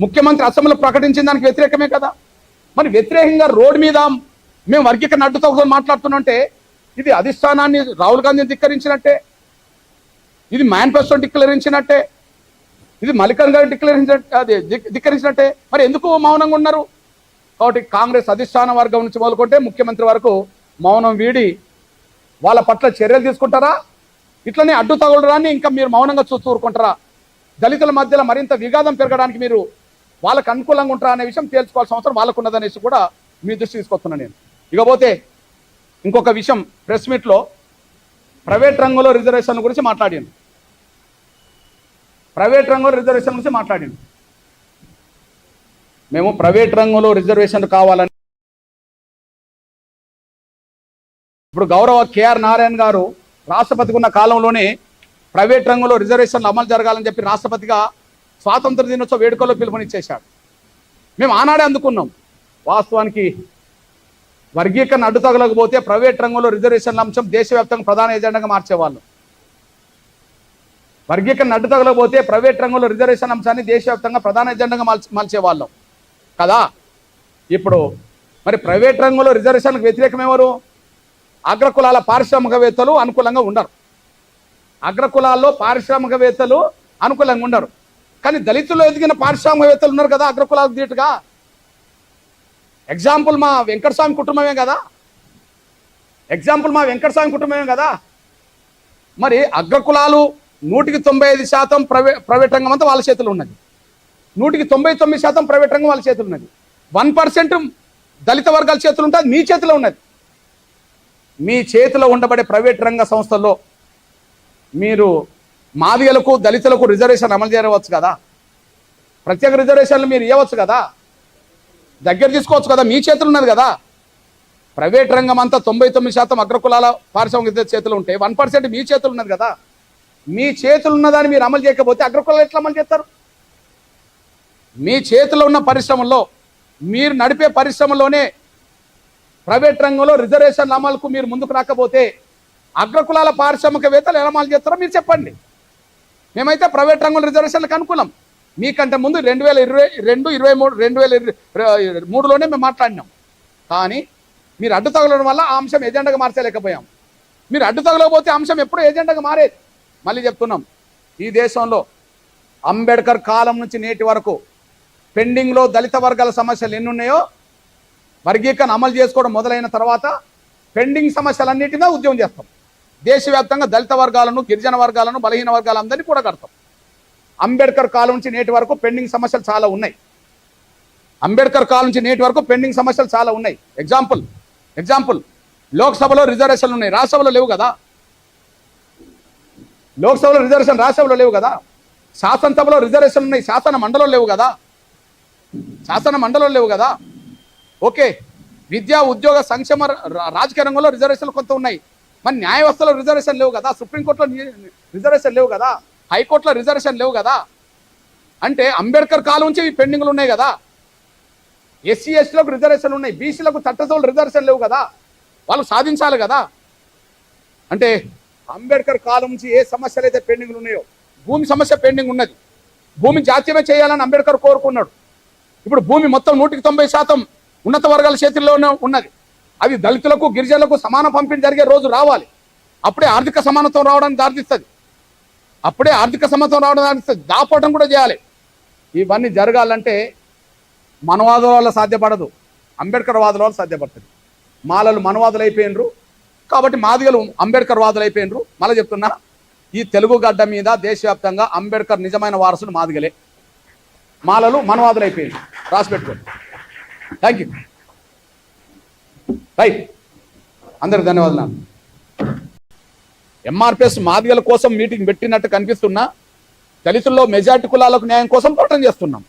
ముఖ్యమంత్రి అసెంబ్లీలో ప్రకటించిన దానికి వ్యతిరేకమే కదా. మరి వ్యతిరేకంగా రోడ్డు మీద మేము వర్గీకరణ అడ్డుతో మాట్లాడుతున్నాంటే ఇది అధిష్టానాన్ని రాహుల్ గాంధీని ధిక్కరించినట్టే, ఇది మేనిఫెస్టో ధిక్కరించినట్టే, ఇది మల్లికార్జున గారిని ధిక్కరించినట్టే. మరి ఎందుకు మౌనంగా ఉన్నారు? కాబట్టి కాంగ్రెస్ అధిష్టాన వర్గం నుంచి మొదలుకుంటే ముఖ్యమంత్రి వరకు మౌనం వీడి వాళ్ళ పట్ల చర్యలు తీసుకుంటారా, ఇట్లనే అడ్డు తగలడాన్ని ఇంకా మీరు మౌనంగా చూస్తూ ఊరుకుంటారా? దళితుల మధ్యలో మరింత విఘాతం పెరగడానికి మీరు వాళ్ళకు అనుకూలంగా ఉంటారా అనే విషయం తేల్చుకోవాల్సిన అవసరం వాళ్ళకు ఉన్నదనేసి కూడా మీ దృష్టి తీసుకొస్తున్నాను నేను. ఇకపోతే ఇంకొక విషయం, ప్రెస్ మీట్లో ప్రైవేట్ రంగంలో రిజర్వేషన్ గురించి మాట్లాడాను. ప్రైవేట్ రంగంలో రిజర్వేషన్ గురించి మాట్లాడాను. మేము ప్రైవేట్ రంగంలో రిజర్వేషన్ కావాలని ఇప్పుడు గౌరవ కేఆర్ నారాయణ గారు రాష్ట్రపతిగా ఉన్న కాలంలోనే ప్రైవేట్ రంగంలో రిజర్వేషన్లు అమలు జరగాలని చెప్పి రాష్ట్రపతిగా స్వాతంత్ర దినోత్సవ వేడుకల్లో పిలుపునిచ్చేశాడు. మేము ఆనాడే అందుకున్నాం. వాస్తవానికి వర్గీకరణ అడ్డు తగలకపోతే ప్రైవేట్ రంగంలో రిజర్వేషన్ల అంశం దేశవ్యాప్తంగా ప్రధాన ఎజెండాగా మార్చేవాళ్ళు. వర్గీకరణ అడ్డు తగలకపోతే ప్రైవేట్ రంగంలో రిజర్వేషన్ అంశాన్ని దేశవ్యాప్తంగా ప్రధాన ఎజెండాగా మలిచేవాళ్ళం కదా. ఇప్పుడు మరి ప్రైవేట్ రంగంలో రిజర్వేషన్లకు వ్యతిరేకం ఎవరు? అగ్రకులాల పారిశ్రామికవేత్తలు అనుకూలంగా ఉండరు. అగ్రకులాల్లో పారిశ్రామికవేత్తలు అనుకూలంగా ఉండరు. కానీ దళితుల్లో ఎదిగిన పారిశ్రామికవేత్తలు ఉన్నారు కదా అగ్రకులాలకు ధీటుగా. ఎగ్జాంపుల్ మా వెంకటస్వామి కుటుంబమే కదా, మరి అగ్రకులాలు 195% ప్రైవేట్ రంగం అంతా వాళ్ళ చేతులు ఉన్నది, 199% ప్రైవేట్ రంగం వాళ్ళ చేతులు ఉన్నది. 1% దళిత వర్గాల చేతులు ఉంటుంది, మీ చేతిలో ఉన్నది. మీ చేతిలో ఉండబడే ప్రైవేట్ రంగ సంస్థల్లో మీరు మాదిగలకు దళితులకు రిజర్వేషన్ అమలు చేయవచ్చు కదా, ప్రత్యేక రిజర్వేషన్లు మీరు ఇవ్వచ్చు కదా, దగ్గర తీసుకోవచ్చు కదా, మీ చేతులు ఉన్నది కదా. ప్రైవేట్ రంగం అంతా 99% అగ్రకులాల పారిశ్రామిక చేతులు ఉంటే 1% మీ చేతులు ఉన్నది కదా. మీ చేతులు ఉన్నదాన్ని మీరు అమలు చేయకపోతే అగ్రకులాలు ఎట్లా అమలు చేస్తారు? మీ చేతిలో ఉన్న పరిశ్రమల్లో మీరు నడిపే పరిశ్రమలోనే ప్రైవేట్ రంగంలో రిజర్వేషన్ల అమలుకు మీరు ముందుకు రాకపోతే అగ్రకులాల పారిశ్రామికవేత్తలు ఎలా అమలు చేస్తారో మీరు చెప్పండి. మేమైతే ప్రైవేట్ రంగంలో రిజర్వేషన్లకు అనుకూలం. మీకంటే ముందు 2022, 23, 2023లోనే మేము మాట్లాడినాం. కానీ మీరు అడ్డు తగలడం వల్ల ఆ అంశం ఎజెండాగా మార్చలేకపోయాం. మీరు అడ్డు తగలకపోతే అంశం ఎప్పుడూ ఎజెండాగా మారేది. మళ్ళీ చెప్తున్నాం, ఈ దేశంలో అంబేద్కర్ కాలం నుంచి నేటి వరకు పెండింగ్లో దళిత వర్గాల సమస్యలు ఎన్ని ఉన్నాయో వర్గీకరణ అమలు చేసుకోవడం మొదలైన తర్వాత పెండింగ్ సమస్యలన్నిటిగా ఉద్యమం చేస్తాం. దేశవ్యాప్తంగా దళిత వర్గాలను, గిరిజన వర్గాలను, బలహీన వర్గాలందరినీ కూడా కడతాం. అంబేద్కర్ కాలం నుంచి నేటి వరకు పెండింగ్ సమస్యలు చాలా ఉన్నాయి. ఎగ్జాంపుల్ లోక్సభలో రిజర్వేషన్లు ఉన్నాయి, రాజ్యసభలో లేవు కదా. లోక్సభలో రిజర్వేషన్ రాజ్యసభలో లేవు కదా. శాసనసభలో రిజర్వేషన్లు ఉన్నాయి, శాసన మండలిలో లేవు కదా. ఓకే, విద్యా ఉద్యోగ సంక్షేమ రాజకీయ రంగంలో రిజర్వేషన్లు కొంత ఉన్నాయి. మరి న్యాయ వ్యవస్థలో రిజర్వేషన్ లేవు కదా, సుప్రీంకోర్టులో రిజర్వేషన్ లేవు కదా, హైకోర్టులో రిజర్వేషన్ లేవు కదా. అంటే అంబేద్కర్ కాలం నుంచి ఈ పెండింగ్లు ఉన్నాయి కదా. ఎస్సీ ఎస్టీలకు రిజర్వేషన్లు ఉన్నాయి, బీసీలకు చట్టసభలు రిజర్వేషన్ లేవు కదా, వాళ్ళు సాధించాలి కదా. అంటే అంబేద్కర్ కాలం నుంచి ఏ సమస్యలు అయితే పెండింగ్లు ఉన్నాయో, భూమి సమస్య పెండింగ్ ఉన్నది. భూమి జాతీయమే చేయాలని అంబేద్కర్ కోరుకున్నాడు. ఇప్పుడు భూమి మొత్తం 190% ఉన్నత వర్గాల చేతుల్లోనే ఉన్నది. అది దళితులకు, గిరిజనులకు సమాన పంపిణీ జరిగే రోజు రావాలి. అప్పుడే ఆర్థిక సమానత్వం రావడానికి దారితీస్తుంది. దాపోవటం కూడా చేయాలి. ఇవన్నీ జరగాలంటే మనవాదుల వల్ల సాధ్యపడదు, అంబేద్కర్ వాదుల వల్ల సాధ్యపడుతుంది. మాలలు మనవాదులు అయిపోయినరు కాబట్టి మాదిగలు అంబేద్కర్ వాదులు అయిపోయినరు. మళ్ళీ చెప్తున్నా, ఈ తెలుగు గడ్డ మీద దేశవ్యాప్తంగా అంబేద్కర్ నిజమైన వారసులు మాదిగలే, మాలలు మనవాదులు అయిపోయినారు. రాసిపెట్టుకోండి. Thank you. రైట్, అందరికి ధన్యవాదాలు. ఎంఆర్పిఎస్ మాదిగల కోసం మీటింగ్ పెట్టినట్టు కనిపిస్తున్నా దళితుల్లో మెజార్టీ కులాలకు న్యాయం కోసం పోరాటం చేస్తున్నాం.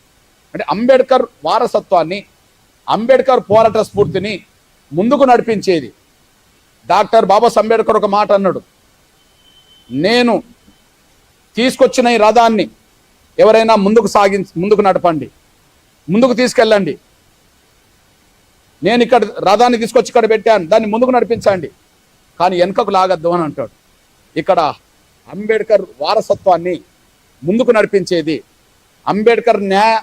అంటే అంబేద్కర్ వారసత్వాన్ని, అంబేద్కర్ పోరాట స్ఫూర్తిని ముందుకు నడిపించేది. డాక్టర్ బాబాసాహెబ్ అంబేద్కర్ ఒక మాట అన్నాడు, నేను తీసుకొచ్చిన ఈ రథాన్ని ఎవరైనా ముందుకు నడపండి, ముందుకు తీసుకెళ్ళండి. నేను ఇక్కడ రథాన్ని తీసుకొచ్చి ఇక్కడ పెట్టాను, దాన్ని ముందుకు నడిపించండి, కానీ వెనుకకు లాగద్దు అని అంటాడు. ఇక్కడ అంబేద్కర్ వారసత్వాన్ని ముందుకు నడిపించేది అంబేద్కర్ న్యాయ